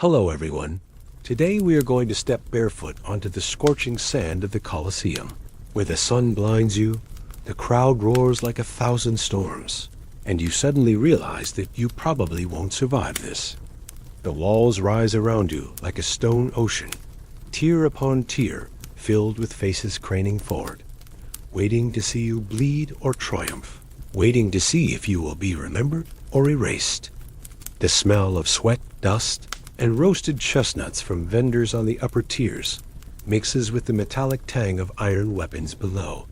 Hello everyone. Today we are going to step barefoot onto the scorching sand of the Colosseum. Where the sun blinds you, the crowd roars like 1,000 storms, and you suddenly realize that you probably won't survive this. The walls rise around you like a stone ocean, tier upon tier, filled with faces craning forward, waiting to see you bleed or triumph, waiting to see if you will be remembered or erased. The smell of sweat, dust, and roasted chestnuts from vendors on the upper tiers mixes with the metallic tang of iron weapons below.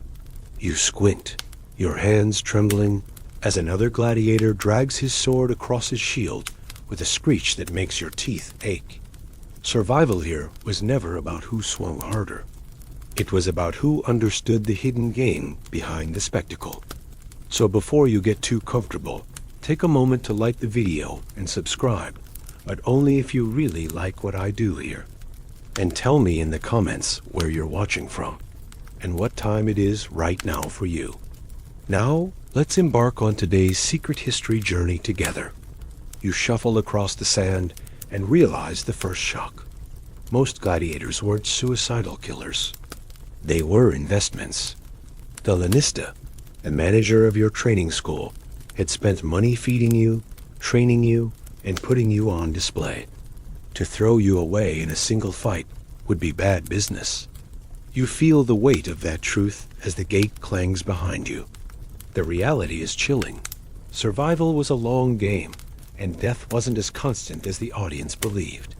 You squint, your hands trembling, as another gladiator drags his sword across his shield with a screech that makes your teeth ache. Survival here was never about who swung harder. It was about who understood the hidden game behind the spectacle. So before you get too comfortable, take a moment to like the video and subscribe, but only if you really like what I do here. And tell me in the comments where you're watching from, and what time it is right now for you. Now, let's embark on today's secret history journey together. You shuffle across the sand and realize the first shock. Most gladiators weren't suicidal killers. They were investments. The lanista, the manager of your training school, had spent money feeding you, training you, and putting you on display. To throw you away in a single fight would be bad business. You feel the weight of that truth as the gate clangs behind you. The reality is chilling. Survival was a long game, and death wasn't as constant as the audience believed.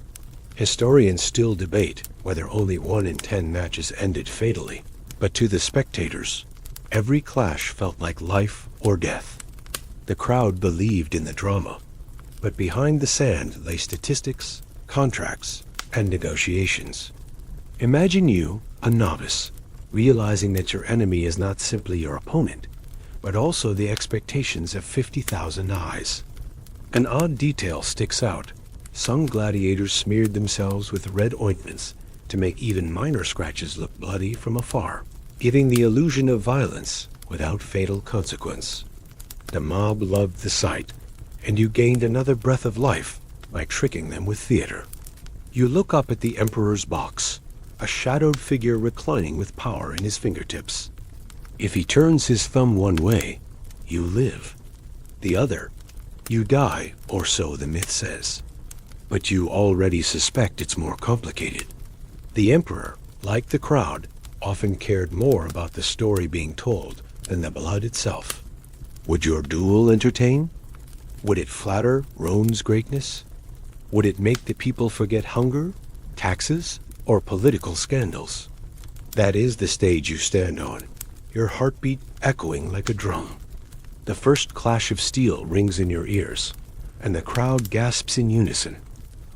Historians still debate whether only 1 in 10 matches ended fatally, but to the spectators, every clash felt like life or death. The crowd believed in the drama, but behind the sand lay statistics, contracts, and negotiations. Imagine you, a novice, realizing that your enemy is not simply your opponent, but also the expectations of 50,000 eyes. An odd detail sticks out. Some gladiators smeared themselves with red ointments to make even minor scratches look bloody from afar, giving the illusion of violence without fatal consequence. The mob loved the sight, and you gained another breath of life by tricking them with theater. You look up at the emperor's box, a shadowed figure reclining with power in his fingertips. If he turns his thumb one way, you live. The other, you die, or so the myth says. But you already suspect it's more complicated. The emperor, like the crowd, often cared more about the story being told than the blood itself. Would your duel entertain? Would it flatter Rome's greatness? Would it make the people forget hunger, taxes, or political scandals? That is the stage you stand on, your heartbeat echoing like a drum. The first clash of steel rings in your ears, and the crowd gasps in unison,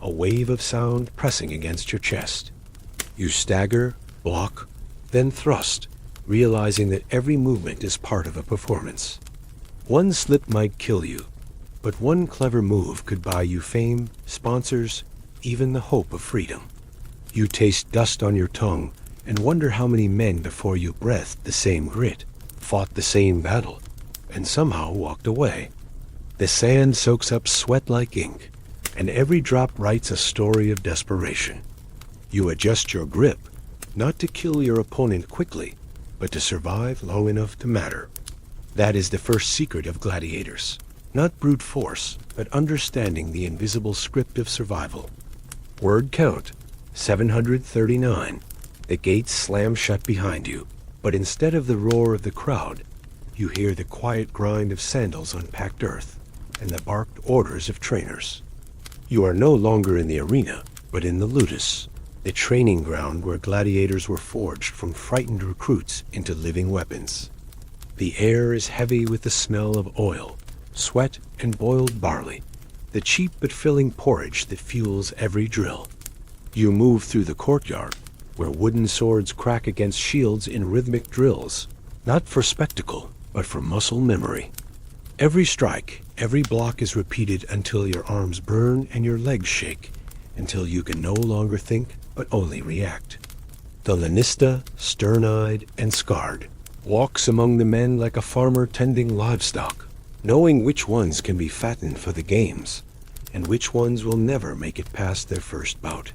a wave of sound pressing against your chest. You stagger, block, then thrust, realizing that every movement is part of a performance. One slip might kill you, but one clever move could buy you fame, sponsors, even the hope of freedom. You taste dust on your tongue and wonder how many men before you breathed the same grit, fought the same battle, and somehow walked away. The sand soaks up sweat like ink, and every drop writes a story of desperation. You adjust your grip, not to kill your opponent quickly, but to survive long enough to matter. That is the first secret of gladiators. Not brute force, but understanding the invisible script of survival. Word count, 739. The gates slam shut behind you, but instead of the roar of the crowd, you hear the quiet grind of sandals on packed earth and the barked orders of trainers. You are no longer in the arena, but in the ludus, the training ground where gladiators were forged from frightened recruits into living weapons. The air is heavy with the smell of oil, sweat, and boiled barley, the cheap but filling porridge that fuels every drill. You move through the courtyard, where wooden swords crack against shields in rhythmic drills, not for spectacle, but for muscle memory. Every strike, every block is repeated until your arms burn and your legs shake, until you can no longer think, but only react. The lanista, stern-eyed and scarred, walks among the men like a farmer tending livestock, knowing which ones can be fattened for the games, and which ones will never make it past their first bout.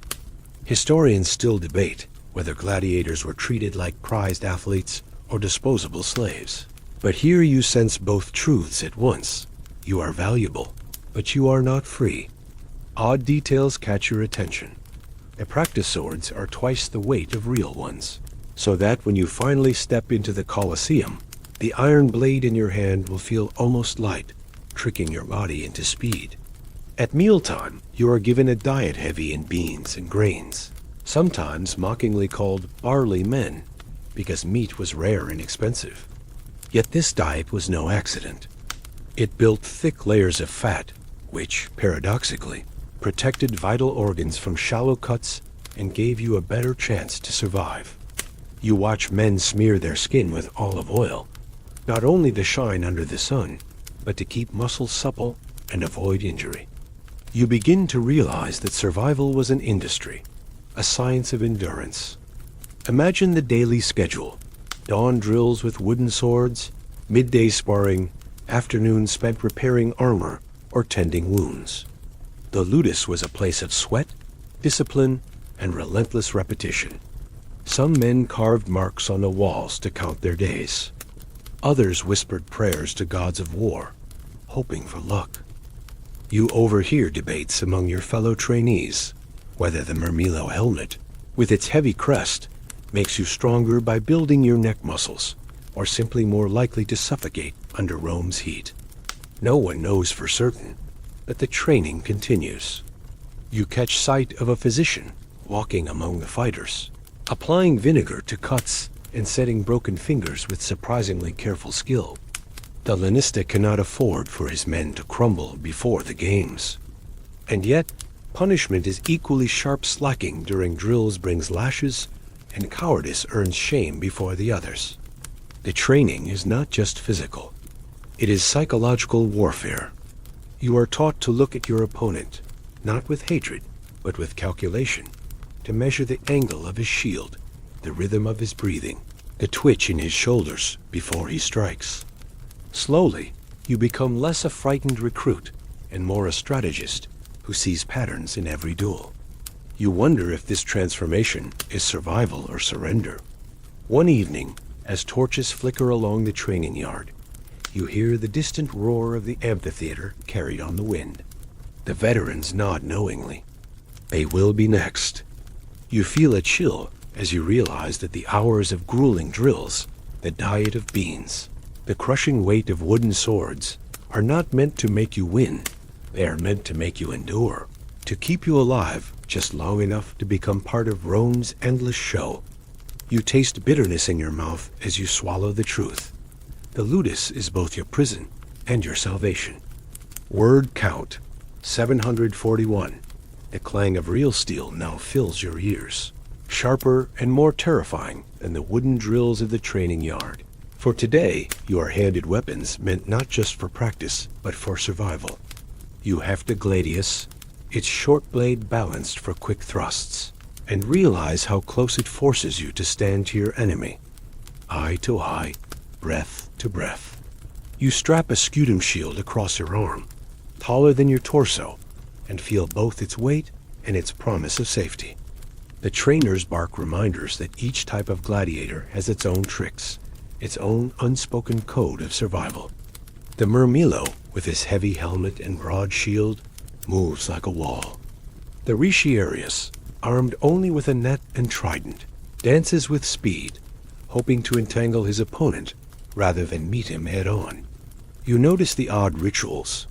Historians still debate whether gladiators were treated like prized athletes or disposable slaves. But here you sense both truths at once. You are valuable, but you are not free. Odd details catch your attention. The practice swords are twice the weight of real ones, so that when you finally step into the Colosseum, the iron blade in your hand will feel almost light, tricking your body into speed. At mealtime, you are given a diet heavy in beans and grains, sometimes mockingly called barley men, because meat was rare and expensive. Yet this diet was no accident. It built thick layers of fat, which, paradoxically, protected vital organs from shallow cuts and gave you a better chance to survive. You watch men smear their skin with olive oil, not only to shine under the sun, but to keep muscles supple and avoid injury. You begin to realize that survival was an industry, a science of endurance. Imagine the daily schedule: dawn drills with wooden swords, midday sparring, afternoons spent repairing armor or tending wounds. The ludus was a place of sweat, discipline, and relentless repetition. Some men carved marks on the walls to count their days. Others whispered prayers to gods of war, hoping for luck. You overhear debates among your fellow trainees, whether the Murmillo helmet, with its heavy crest, makes you stronger by building your neck muscles, or simply more likely to suffocate under Rome's heat. No one knows for certain, but the training continues. You catch sight of a physician walking among the fighters, applying vinegar to cuts and setting broken fingers with surprisingly careful skill. The lanista cannot afford for his men to crumble before the games. And yet, punishment is equally sharp. Slacking during drills brings lashes, and cowardice earns shame before the others. The training is not just physical. It is psychological warfare. You are taught to look at your opponent, not with hatred, but with calculation, to measure the angle of his shield, the rhythm of his breathing, the twitch in his shoulders before he strikes. Slowly, you become less a frightened recruit and more a strategist who sees patterns in every duel. You wonder if this transformation is survival or surrender. One evening, as torches flicker along the training yard, you hear the distant roar of the amphitheater carried on the wind. The veterans nod knowingly. They will be next. You feel a chill as you realize that the hours of grueling drills, the diet of beans, the crushing weight of wooden swords, are not meant to make you win. They are meant to make you endure, to keep you alive just long enough to become part of Rome's endless show. You taste bitterness in your mouth as you swallow the truth. The ludus is both your prison and your salvation. Word count, 741. The clang of real steel now fills your ears, sharper and more terrifying than the wooden drills of the training yard. For today, you are handed weapons meant not just for practice, but for survival. You heft a gladius, its short blade balanced for quick thrusts, and realize how close it forces you to stand to your enemy. Eye to eye, breath to breath. You strap a scutum shield across your arm, taller than your torso, and feel both its weight and its promise of safety. The trainers bark reminders that each type of gladiator has its own tricks, its own unspoken code of survival. The Murmillo, with his heavy helmet and broad shield, moves like a wall. The Retiarius, armed only with a net and trident, dances with speed, hoping to entangle his opponent rather than meet him head-on. You notice the odd rituals: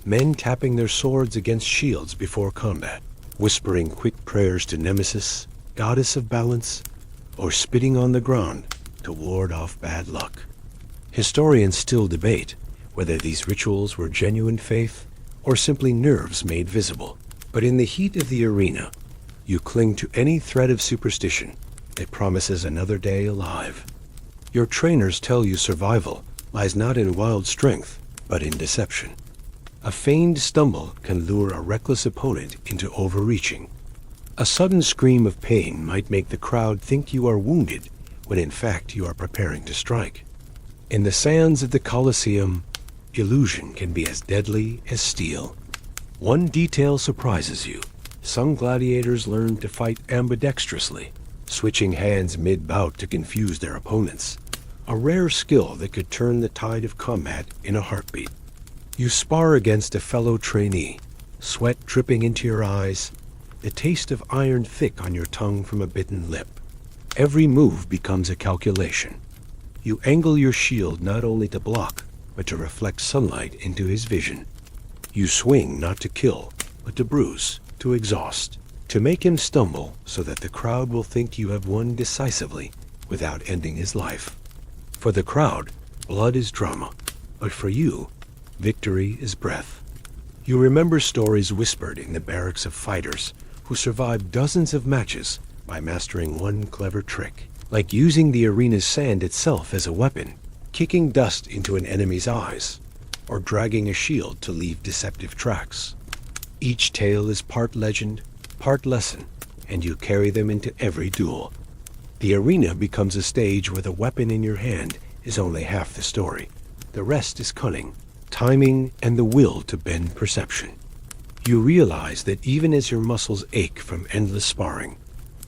men tapping their swords against shields before combat, whispering quick prayers to Nemesis, goddess of balance, or spitting on the ground to ward off bad luck. Historians still debate whether these rituals were genuine faith or simply nerves made visible. But in the heat of the arena, you cling to any thread of superstition that promises another day alive. Your trainers tell you survival lies not in wild strength, but in deception. A feigned stumble can lure a reckless opponent into overreaching. A sudden scream of pain might make the crowd think you are wounded, when in fact you are preparing to strike. In the sands of the Colosseum, illusion can be as deadly as steel. One detail surprises you. Some gladiators learn to fight ambidextrously, switching hands mid-bout to confuse their opponents. A rare skill that could turn the tide of combat in a heartbeat. You spar against a fellow trainee, sweat dripping into your eyes, the taste of iron thick on your tongue from a bitten lip. Every move becomes a calculation. You angle your shield not only to block, but to reflect sunlight into his vision. You swing not to kill, but to bruise, to exhaust, to make him stumble so that the crowd will think you have won decisively without ending his life. For the crowd, blood is drama, but for you, victory is breath. You remember stories whispered in the barracks of fighters who survived dozens of matches by mastering one clever trick, like using the arena's sand itself as a weapon, kicking dust into an enemy's eyes, or dragging a shield to leave deceptive tracks. Each tale is part legend, part lesson, and you carry them into every duel. The arena becomes a stage where the weapon in your hand is only half the story. The rest is cunning, timing, and the will to bend perception. You realize that even as your muscles ache from endless sparring,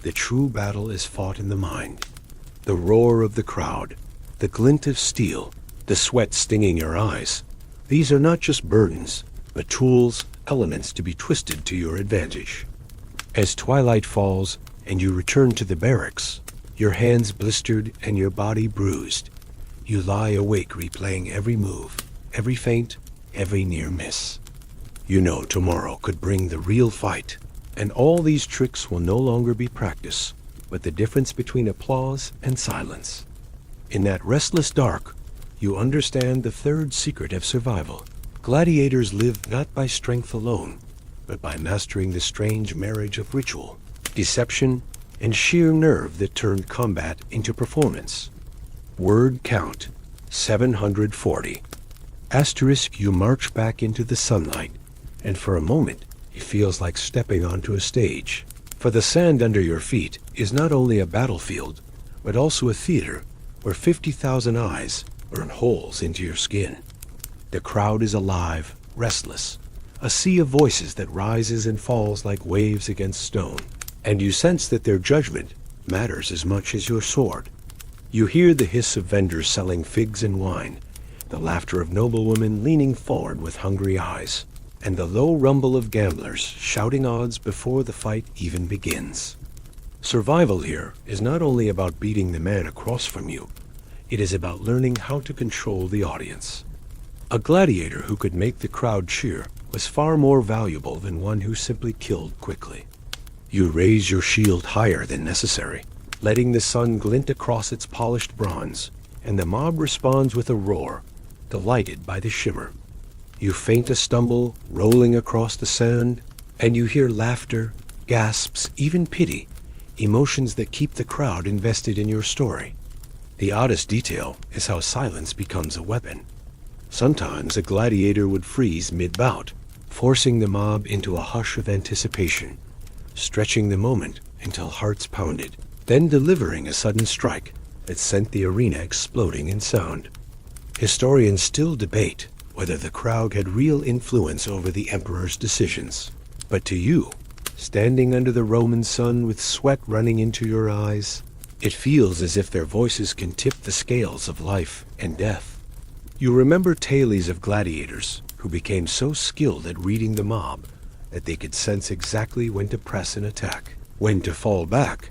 the true battle is fought in the mind. The roar of the crowd, the glint of steel, the sweat stinging your eyes, these are not just burdens, but tools, elements to be twisted to your advantage. As twilight falls and you return to the barracks, your hands blistered and your body bruised, you lie awake replaying every move, every feint, every near miss. You know tomorrow could bring the real fight, and all these tricks will no longer be practice, but the difference between applause and silence. In that restless dark, you understand the third secret of survival. Gladiators live not by strength alone, but by mastering the strange marriage of ritual, deception, and sheer nerve that turned combat into performance. Word count, 740. Asterisk, you march back into the sunlight, and for a moment, it feels like stepping onto a stage. For the sand under your feet is not only a battlefield, but also a theater where 50,000 eyes burn holes into your skin. The crowd is alive, restless, a sea of voices that rises and falls like waves against stone, and you sense that their judgment matters as much as your sword. You hear the hiss of vendors selling figs and wine, the laughter of noblewomen leaning forward with hungry eyes, and the low rumble of gamblers shouting odds before the fight even begins. Survival here is not only about beating the man across from you, it is about learning how to control the audience. A gladiator who could make the crowd cheer was far more valuable than one who simply killed quickly. You raise your shield higher than necessary, letting the sun glint across its polished bronze, and the mob responds with a roar, delighted by the shimmer. You feint a stumble, rolling across the sand, and you hear laughter, gasps, even pity, emotions that keep the crowd invested in your story. The oddest detail is how silence becomes a weapon. Sometimes a gladiator would freeze mid-bout, forcing the mob into a hush of anticipation, stretching the moment until hearts pounded, then delivering a sudden strike that sent the arena exploding in sound. Historians still debate whether the crowd had real influence over the emperor's decisions. But to you, standing under the Roman sun with sweat running into your eyes, it feels as if their voices can tip the scales of life and death. You remember tales of gladiators who became so skilled at reading the mob that they could sense exactly when to press an attack, when to fall back,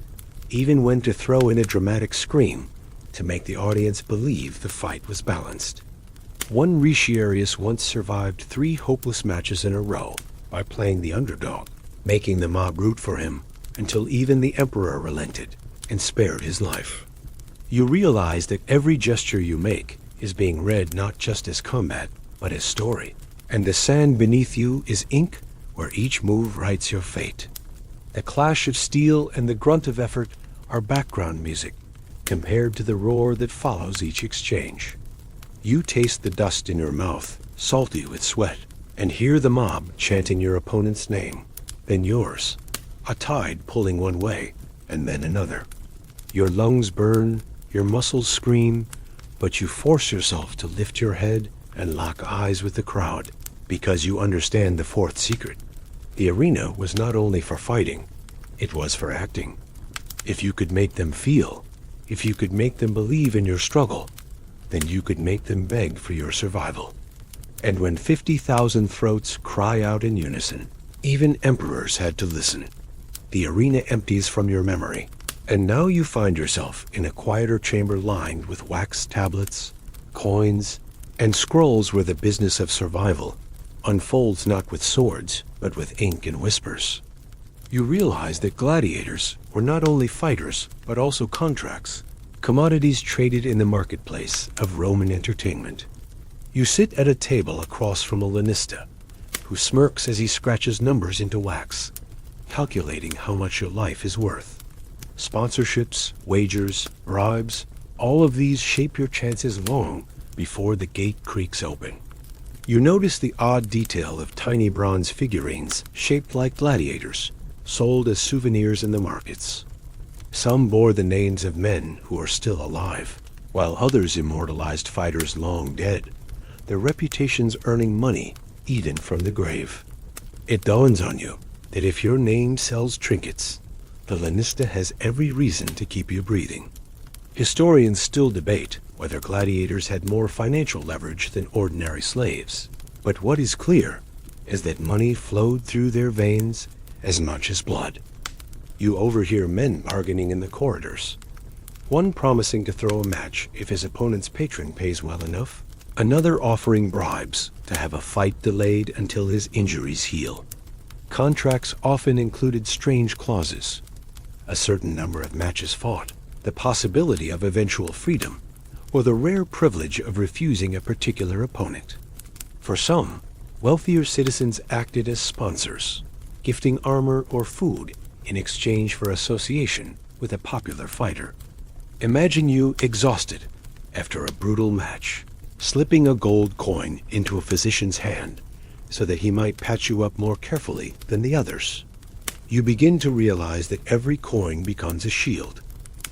even when to throw in a dramatic scream to make the audience believe the fight was balanced. One Retiarius once survived 3 hopeless matches in a row by playing the underdog, making the mob root for him until even the emperor relented and spared his life. You realize that every gesture you make is being read not just as combat, but as story, and the sand beneath you is ink where each move writes your fate. The clash of steel and the grunt of effort are background music compared to the roar that follows each exchange. You taste the dust in your mouth, salty with sweat, and hear the mob chanting your opponent's name, then yours, a tide pulling one way and then another. Your lungs burn, your muscles scream, but you force yourself to lift your head and lock eyes with the crowd, because you understand the fourth secret. The arena was not only for fighting, it was for acting. If you could make them feel, if you could make them believe in your struggle, then you could make them beg for your survival. And when 50,000 throats cry out in unison, even emperors had to listen. The arena empties from your memory, and now you find yourself in a quieter chamber lined with wax tablets, coins, and scrolls where the business of survival unfolds not with swords, but with ink and whispers. You realize that gladiators were not only fighters, but also contracts, commodities traded in the marketplace of Roman entertainment. You sit at a table across from a lanista, who smirks as he scratches numbers into wax, calculating how much your life is worth. Sponsorships, wagers, bribes, all of these shape your chances long before the gate creaks open. You notice the odd detail of tiny bronze figurines shaped like gladiators, sold as souvenirs in the markets. Some bore the names of men who are still alive, while others immortalized fighters long dead, their reputations earning money even from the grave. It dawns on you that if your name sells trinkets, the lanista has every reason to keep you breathing. Historians still debate whether gladiators had more financial leverage than ordinary slaves, but what is clear is that money flowed through their veins as much as blood. You overhear men bargaining in the corridors, one promising to throw a match if his opponent's patron pays well enough, another offering bribes to have a fight delayed until his injuries heal. Contracts often included strange clauses: a certain number of matches fought, the possibility of eventual freedom, or the rare privilege of refusing a particular opponent. For some, wealthier citizens acted as sponsors, gifting armor or food in exchange for association with a popular fighter. Imagine you exhausted after a brutal match, slipping a gold coin into a physician's hand so that he might patch you up more carefully than the others. You begin to realize that every coin becomes a shield,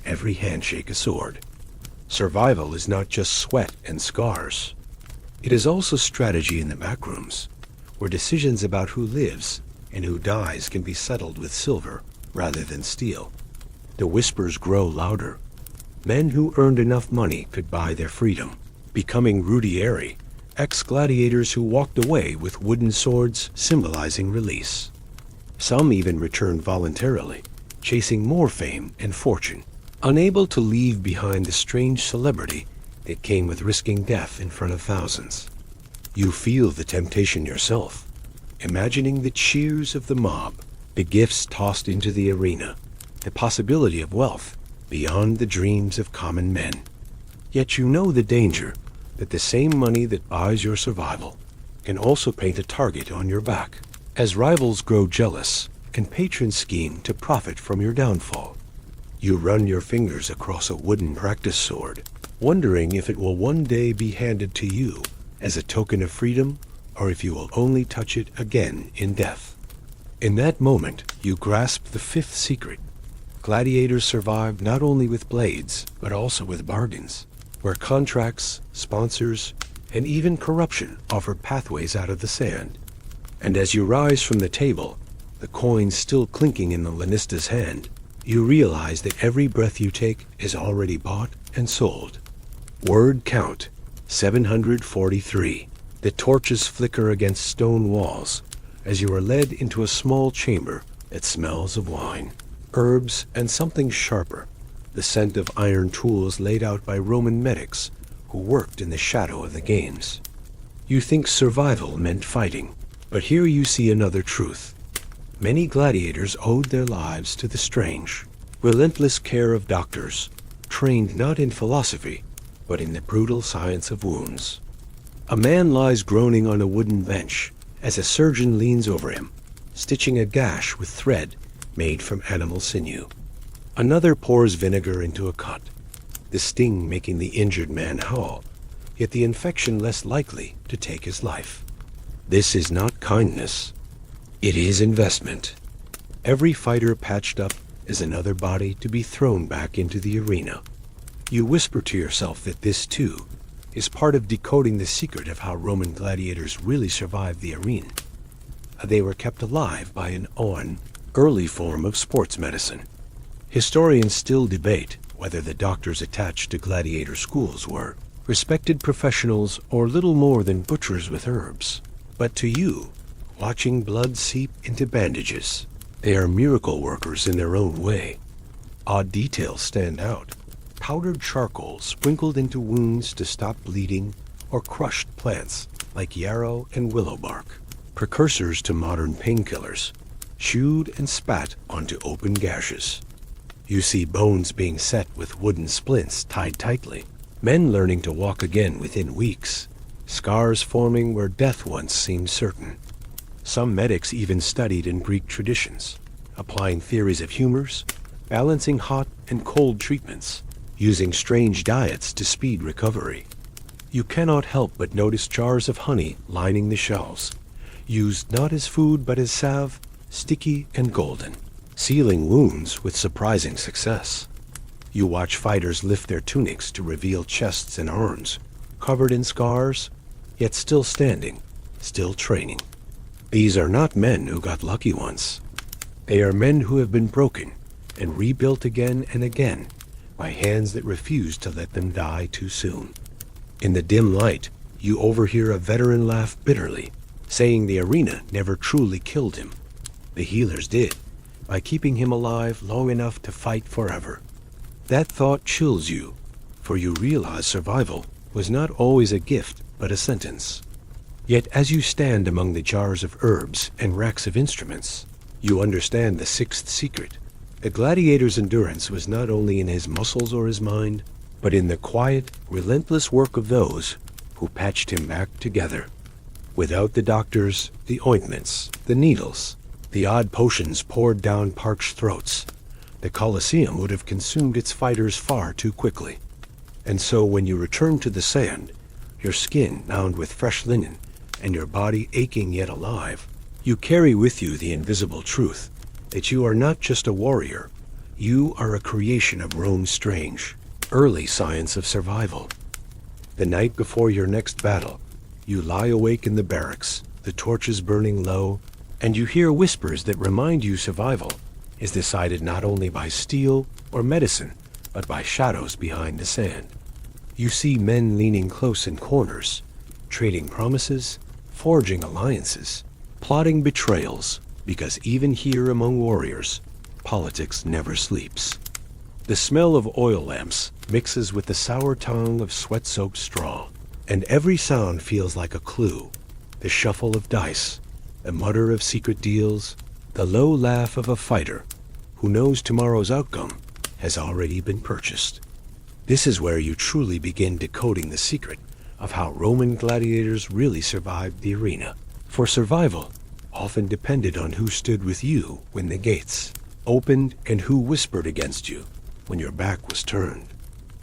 every handshake a sword. Survival is not just sweat and scars. It is also strategy in the backrooms, where decisions about who lives and who dies can be settled with silver rather than steel. The whispers grow louder. Men who earned enough money could buy their freedom, becoming rudieri, ex-gladiators who walked away with wooden swords symbolizing release. Some even returned voluntarily, chasing more fame and fortune, unable to leave behind the strange celebrity that came with risking death in front of thousands. You feel the temptation yourself, imagining the cheers of the mob, the gifts tossed into the arena, the possibility of wealth beyond the dreams of common men. Yet you know the danger that the same money that buys your survival can also paint a target on your back. As rivals grow jealous, can patrons scheme to profit from your downfall. You run your fingers across a wooden practice sword, wondering if it will one day be handed to you as a token of freedom, or if you will only touch it again in death. In that moment, you grasp the fifth secret. Gladiators survived not only with blades, but also with bargains, where contracts, sponsors, and even corruption offered pathways out of the sand. And as you rise from the table, the coins still clinking in the lanista's hand, you realize that every breath you take is already bought and sold. Word count, 743. The torches flicker against stone walls as you are led into a small chamber that smells of wine, herbs, and something sharper, the scent of iron tools laid out by Roman medics who worked in the shadow of the games. You think survival meant fighting, but here you see another truth. Many gladiators owed their lives to the strange, relentless care of doctors, trained not in philosophy, but in the brutal science of wounds. A man lies groaning on a wooden bench as a surgeon leans over him, stitching a gash with thread made from animal sinew. Another pours vinegar into a cut, the sting making the injured man howl, yet the infection less likely to take his life. This is not kindness. It is investment. Every fighter patched up is another body to be thrown back into the arena. You whisper to yourself that this, too, is part of decoding the secret of how Roman gladiators really survived the arena. They were kept alive by an early form of sports medicine. Historians still debate whether the doctors attached to gladiator schools were respected professionals or little more than butchers with herbs. But to you, watching blood seep into bandages, they are miracle workers in their own way. Odd details stand out. Powdered charcoal sprinkled into wounds to stop bleeding, or crushed plants like yarrow and willow bark, precursors to modern painkillers, chewed and spat onto open gashes. You see bones being set with wooden splints tied tightly, men learning to walk again within weeks, scars forming where death once seemed certain. Some medics even studied in Greek traditions, applying theories of humors, balancing hot and cold treatments, using strange diets to speed recovery. You cannot help but notice jars of honey lining the shelves, used not as food but as salve, sticky and golden, sealing wounds with surprising success. You watch fighters lift their tunics to reveal chests and arms, covered in scars, yet still standing, still training. These are not men who got lucky once. They are men who have been broken and rebuilt again and again by hands that refuse to let them die too soon. In the dim light, you overhear a veteran laugh bitterly, saying the arena never truly killed him. The healers did, by keeping him alive long enough to fight forever. That thought chills you, for you realize survival was not always a gift but a sentence. Yet as you stand among the jars of herbs and racks of instruments, you understand the sixth secret. The gladiator's endurance was not only in his muscles or his mind, but in the quiet, relentless work of those who patched him back together. Without the doctors, the ointments, the needles, the odd potions poured down parched throats, the Colosseum would have consumed its fighters far too quickly. And so when you return to the sand, your skin bound with fresh linen, and your body aching yet alive, you carry with you the invisible truth that you are not just a warrior, you are a creation of Rome's strange, early science of survival. The night before your next battle, you lie awake in the barracks, the torches burning low, and you hear whispers that remind you survival is decided not only by steel or medicine, but by shadows behind the sand. You see men leaning close in corners, trading promises, forging alliances, plotting betrayals, because even here among warriors, politics never sleeps. The smell of oil lamps mixes with the sour tongue of sweat-soaked straw, and every sound feels like a clue. The shuffle of dice, the mutter of secret deals, the low laugh of a fighter who knows tomorrow's outcome has already been purchased. This is where you truly begin decoding the secret of how Roman gladiators really survived the arena. For survival often depended on who stood with you when the gates opened and who whispered against you when your back was turned.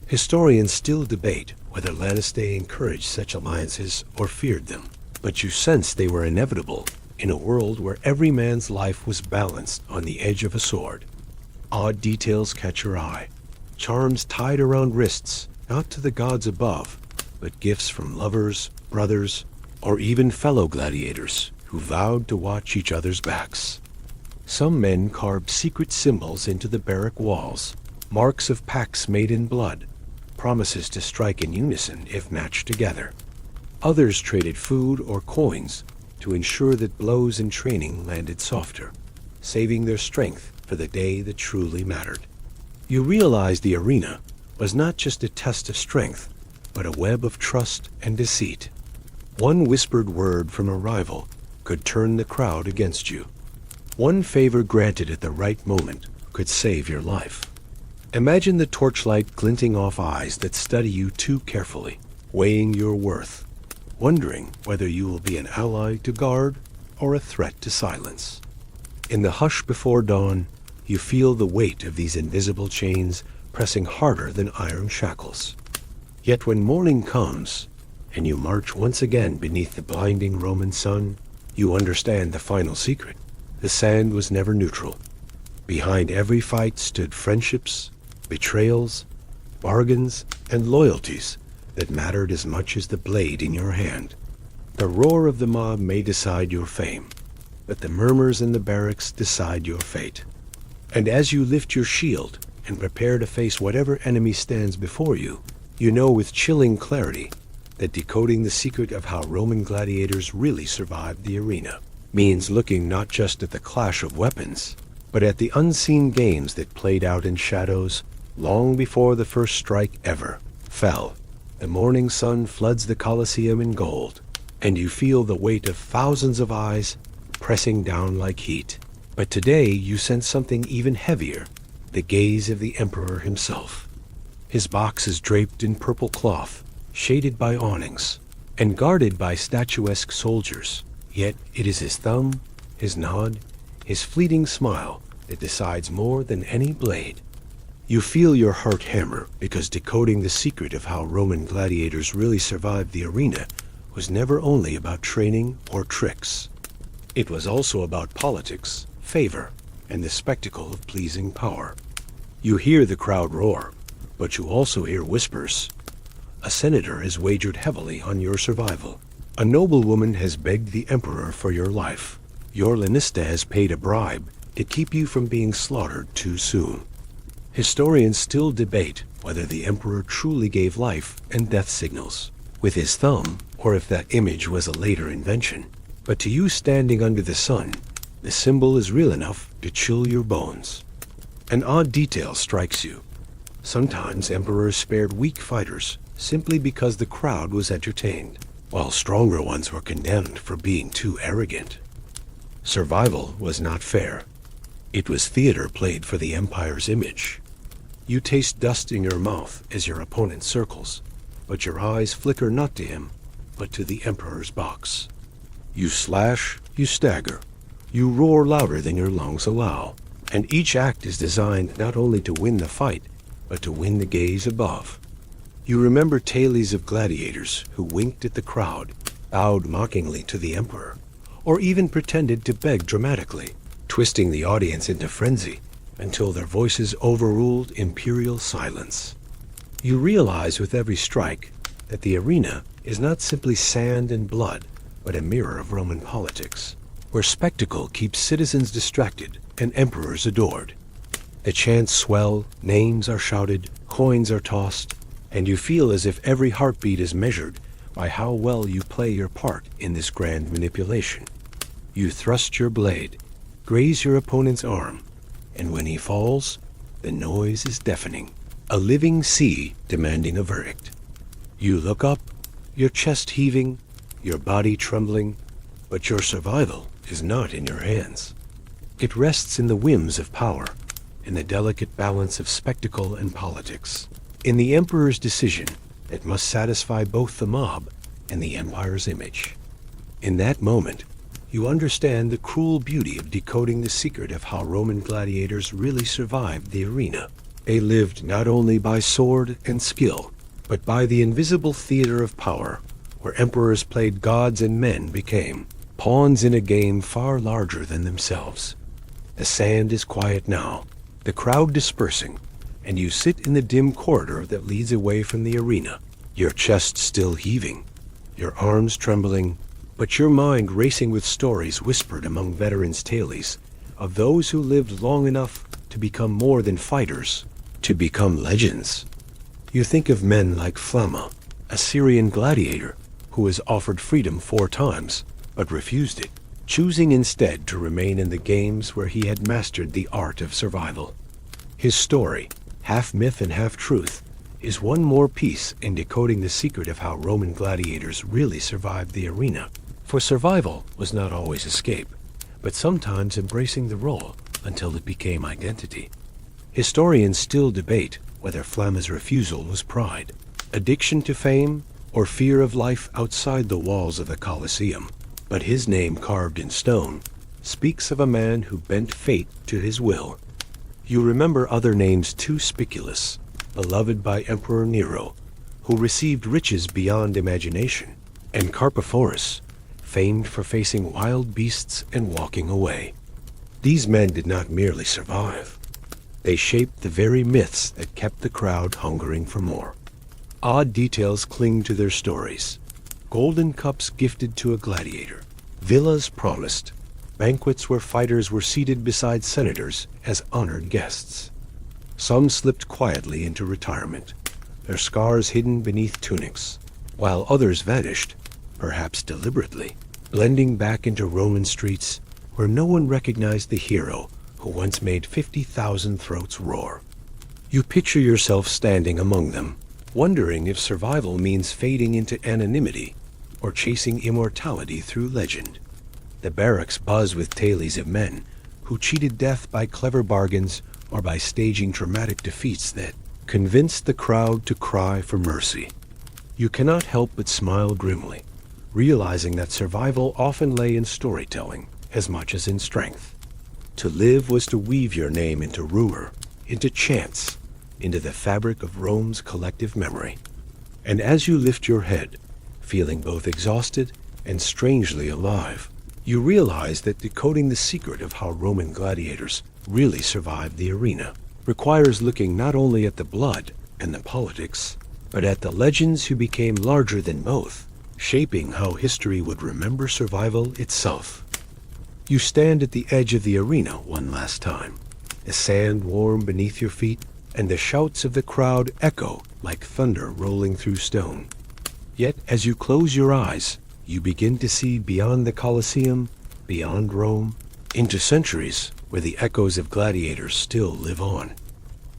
Historians still debate whether Lannister encouraged such alliances or feared them, but you sense they were inevitable in a world where every man's life was balanced on the edge of a sword. Odd details catch your eye. Charms tied around wrists, not to the gods above, but gifts from lovers, brothers, or even fellow gladiators who vowed to watch each other's backs. Some men carved secret symbols into the barrack walls, marks of pacts made in blood, promises to strike in unison if matched together. Others traded food or coins to ensure that blows in training landed softer, saving their strength for the day that truly mattered. You realize the arena was not just a test of strength, but a web of trust and deceit. One whispered word from a rival could turn the crowd against you. One favor granted at the right moment could save your life. Imagine the torchlight glinting off eyes that study you too carefully, weighing your worth, wondering whether you will be an ally to guard or a threat to silence. In the hush before dawn, you feel the weight of these invisible chains pressing harder than iron shackles. Yet when morning comes, and you march once again beneath the blinding Roman sun, you understand the final secret. The sand was never neutral. Behind every fight stood friendships, betrayals, bargains, and loyalties that mattered as much as the blade in your hand. The roar of the mob may decide your fame, but the murmurs in the barracks decide your fate. And as you lift your shield and prepare to face whatever enemy stands before you, you know with chilling clarity that decoding the secret of how Roman gladiators really survived the arena means looking not just at the clash of weapons, but at the unseen games that played out in shadows long before the first strike ever fell. The morning sun floods the Colosseum in gold, and you feel the weight of thousands of eyes pressing down like heat. But today you sense something even heavier, the gaze of the emperor himself. His box is draped in purple cloth, shaded by awnings, and guarded by statuesque soldiers. Yet it is his thumb, his nod, his fleeting smile that decides more than any blade. You feel your heart hammer because decoding the secret of how Roman gladiators really survived the arena was never only about training or tricks. It was also about politics, favor, and the spectacle of pleasing power. You hear the crowd roar, but you also hear whispers. A senator has wagered heavily on your survival. A noblewoman has begged the emperor for your life. Your lanista has paid a bribe to keep you from being slaughtered too soon. Historians still debate whether the emperor truly gave life and death signals with his thumb, or if that image was a later invention. But to you standing under the sun, the symbol is real enough to chill your bones. An odd detail strikes you. Sometimes emperors spared weak fighters simply because the crowd was entertained, while stronger ones were condemned for being too arrogant. Survival was not fair. It was theater played for the empire's image. You taste dust in your mouth as your opponent circles, but your eyes flicker not to him, but to the emperor's box. You slash, you stagger, you roar louder than your lungs allow, and each act is designed not only to win the fight, but to win the gaze above. You remember tales of gladiators who winked at the crowd, bowed mockingly to the emperor, or even pretended to beg dramatically, twisting the audience into frenzy until their voices overruled imperial silence. You realize with every strike that the arena is not simply sand and blood, but a mirror of Roman politics, where spectacle keeps citizens distracted and emperors adored. The chants swell, names are shouted, coins are tossed, and you feel as if every heartbeat is measured by how well you play your part in this grand manipulation. You thrust your blade, graze your opponent's arm, and when he falls, the noise is deafening, a living sea demanding a verdict. You look up, your chest heaving, your body trembling, but your survival is not in your hands. It rests in the whims of power, in the delicate balance of spectacle and politics, in the emperor's decision that must satisfy both the mob and the empire's image. In that moment, you understand the cruel beauty of decoding the secret of how Roman gladiators really survived the arena. They lived not only by sword and skill, but by the invisible theater of power, where emperors played gods and men became pawns in a game far larger than themselves. The sand is quiet now, the crowd dispersing, and you sit in the dim corridor that leads away from the arena, your chest still heaving, your arms trembling, but your mind racing with stories whispered among veterans' tales of those who lived long enough to become more than fighters, to become legends. You think of men like Flamma, a Syrian gladiator who was offered freedom 4 times, but refused it, choosing instead to remain in the games where he had mastered the art of survival. His story, half myth and half truth, is one more piece in decoding the secret of how Roman gladiators really survived the arena. For survival was not always escape, but sometimes embracing the role until it became identity. Historians still debate whether Flamma's refusal was pride, addiction to fame, or fear of life outside the walls of the Colosseum. But his name carved in stone speaks of a man who bent fate to his will. You remember other names too spiculous, beloved by Emperor Nero, who received riches beyond imagination, and Carpophorus, famed for facing wild beasts and walking away. These men did not merely survive. They shaped the very myths that kept the crowd hungering for more. Odd details cling to their stories. Golden cups gifted to a gladiator, villas promised, banquets where fighters were seated beside senators as honored guests. Some slipped quietly into retirement, their scars hidden beneath tunics, while others vanished, perhaps deliberately, blending back into Roman streets where no one recognized the hero who once made 50,000 throats roar. You picture yourself standing among them, wondering if survival means fading into anonymity or chasing immortality through legend. The barracks buzz with tales of men who cheated death by clever bargains or by staging dramatic defeats that convinced the crowd to cry for mercy. You cannot help but smile grimly, realizing that survival often lay in storytelling as much as in strength. To live was to weave your name into rumor, into chance, into the fabric of Rome's collective memory. And as you lift your head, feeling both exhausted and strangely alive, you realize that decoding the secret of how Roman gladiators really survived the arena requires looking not only at the blood and the politics, but at the legends who became larger than both, shaping how history would remember survival itself. You stand at the edge of the arena one last time, the sand warm beneath your feet, and the shouts of the crowd echo like thunder rolling through stone. Yet as you close your eyes, you begin to see beyond the Colosseum, beyond Rome, into centuries where the echoes of gladiators still live on.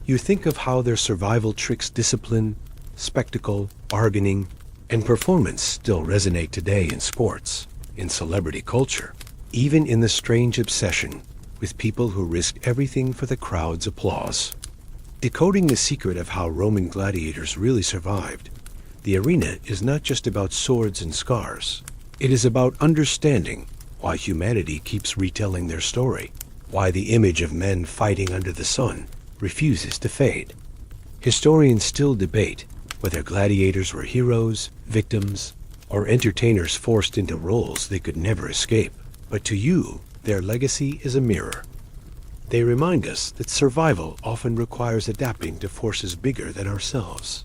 You think of how their survival tricks, discipline, spectacle, bargaining, and performance still resonate today in sports, in celebrity culture, even in the strange obsession with people who risk everything for the crowd's applause. Decoding the secret of how Roman gladiators really survived, the arena is not just about swords and scars. It is about understanding why humanity keeps retelling their story, why the image of men fighting under the sun refuses to fade. Historians still debate whether gladiators were heroes, victims, or entertainers forced into roles they could never escape. But to you, their legacy is a mirror. They remind us that survival often requires adapting to forces bigger than ourselves.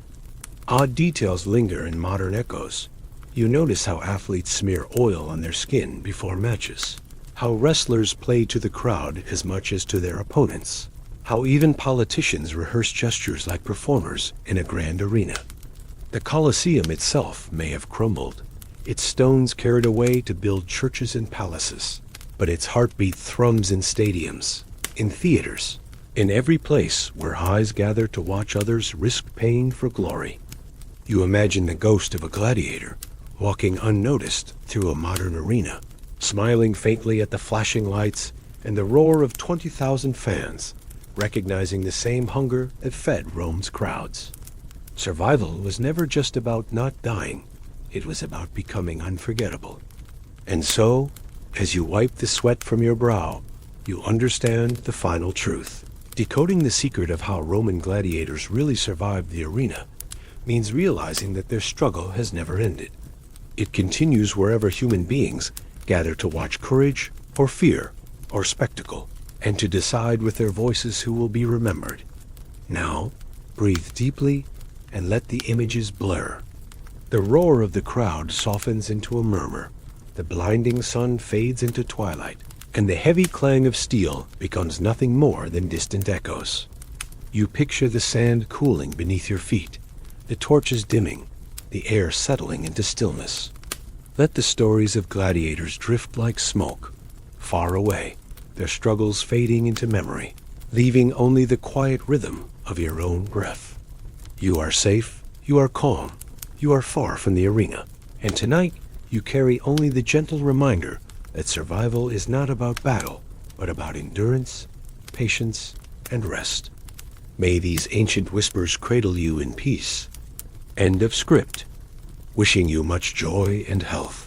Odd details linger in modern echoes. You notice how athletes smear oil on their skin before matches, how wrestlers play to the crowd as much as to their opponents, how even politicians rehearse gestures like performers in a grand arena. The Colosseum itself may have crumbled, its stones carried away to build churches and palaces, but its heartbeat thrums in stadiums, in theaters, in every place where highs gather to watch others risk paying for glory. You imagine the ghost of a gladiator walking unnoticed through a modern arena, smiling faintly at the flashing lights and the roar of 20,000 fans, recognizing the same hunger that fed Rome's crowds. Survival was never just about not dying, it was about becoming unforgettable. And so, as you wipe the sweat from your brow, you understand the final truth. Decoding the secret of how Roman gladiators really survived the arena means realizing that their struggle has never ended. It continues wherever human beings gather to watch courage or fear or spectacle, and to decide with their voices who will be remembered. Now, breathe deeply and let the images blur. The roar of the crowd softens into a murmur, the blinding sun fades into twilight, and the heavy clang of steel becomes nothing more than distant echoes. You picture the sand cooling beneath your feet, the torches dimming, the air settling into stillness. Let the stories of gladiators drift like smoke, far away, their struggles fading into memory, leaving only the quiet rhythm of your own breath. You are safe, you are calm, you are far from the arena, and tonight you carry only the gentle reminder that survival is not about battle, but about endurance, patience, and rest. May these ancient whispers cradle you in peace. End of script. Wishing you much joy and health.